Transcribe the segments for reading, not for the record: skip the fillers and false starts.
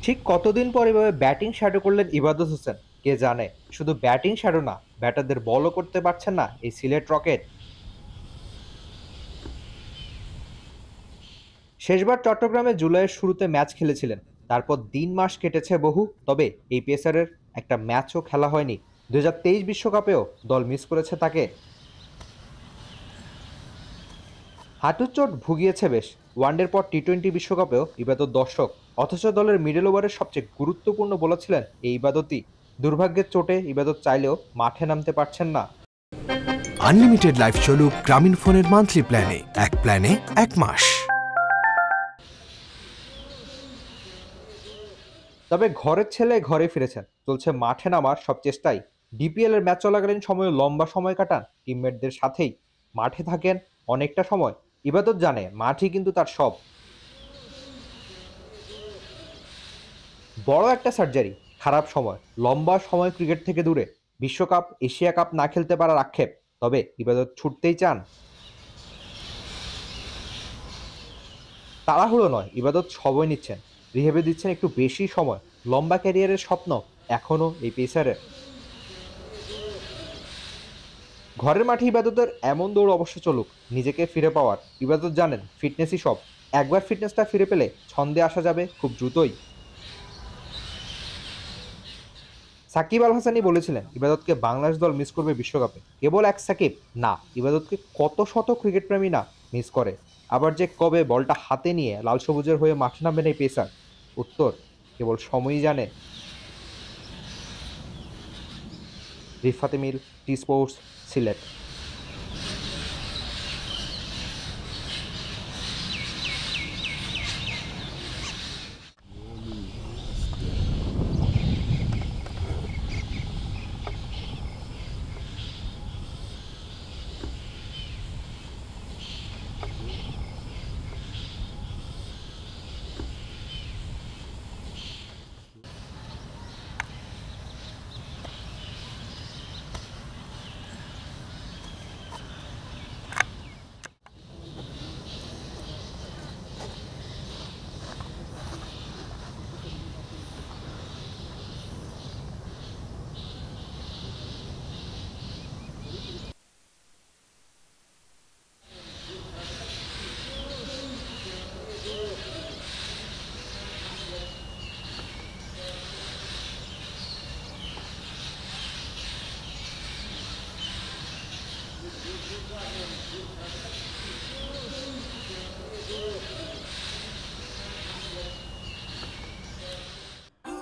ঠিক কতদিন পর এভাবে ব্যাটিং শ্যাডো করলেন ইবাদত হোসেন কে জানে। শুধু ব্যাটিং শ্যাডো না, ব্যাটারদের বলও করতে পারছেন না এই সিলেট রকেট। শেষবার চট্টগ্রামে জুলাইয়ের শুরুতে ম্যাচ খেলেছিলেন। তারপর দিন মাস কেটেছে বহু, তবে এই পেসারের একটা ম্যাচও খেলা হয়নি। 2023 বিশ্বকাপেও দল মিস করেছে তাকে। হাঁটুর চোট ভুগিয়েছে বেশ। ওয়ানডের পর টি-20 বিশ্বকাপেও ইবাদত দর্শক, অথচ দলের মিডল ওভারের সবচেয়ে গুরুত্বপূর্ণ বোলার ছিলেন এই ইবাদতই। দুর্ভাগ্যের চোটে ইবাদত চাইলেও মাঠে নামতে পারছেন না। আনলিমিটেড লাইফ চলুক গ্রামীণ ফোনের মান্থলি প্ল্যানে, এক প্ল্যানে 1 মাস। তবে ঘরের ছেলে ঘরে ফিরেছেন, চলছে মাঠে নামার সব চেষ্টাই। ডিপিএল এর ম্যাচ চলাকালীন সময়ে লম্বা সময় কাটান টিমমেটদের সাথেই, মাঠে থাকেন অনেকটা সময়। ইবাদত জানে মাঠই কিন্তু তার সব। বড় একটা সার্জারি, খারাপ সময়, লম্বা সময় ক্রিকেট থেকে দূরে, বিশ্বকাপ এশিয়া কাপ না খেলতে পারার আক্ষেপ। তবে ইবাদত ছুটতেই চান। তাড়াহুড়ো নয়, ইবাদত সময় নিচ্ছেন, রিহেবে দিচ্ছেন একটু বেশি সময়। লম্বা ক্যারিয়ারের স্বপ্ন এখনও এই পেসারের। ঘরের মাঠে ইবাদতের এমন দৌড় অবশ্য চলুক, নিজেকে ফিরে পাওয়ার। ইবাদত জানেন ফিটনেসই সব। একবার ফিটনেসটা ফিরে পেলে ছন্দে আসা যাবে খুব দ্রুতই। সাকিব আল হাসানি বলেছিলেন ইবাদতকে বাংলাদেশ দল মিস করবে বিশ্বকাপে। কেবল এক সাকিব না, ইবাদতকে কত শত ক্রিকেট প্রেমী না মিস করে। আবার যে কবে বলটা হাতে নিয়ে লাল সবুজের হয়ে মাঠে নামবেন এই পেসার, উত্তর কেবল সময়ই জানে। রিফাতে মিল, T Sports, Sylhet.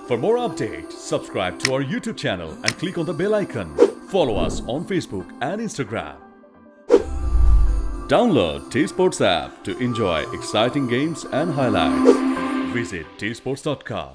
For more updates, subscribe to our YouTube channel and click on the bell icon. Follow us on Facebook and Instagram. Download T Sports app to enjoy exciting games and highlights. Visit tsports.com.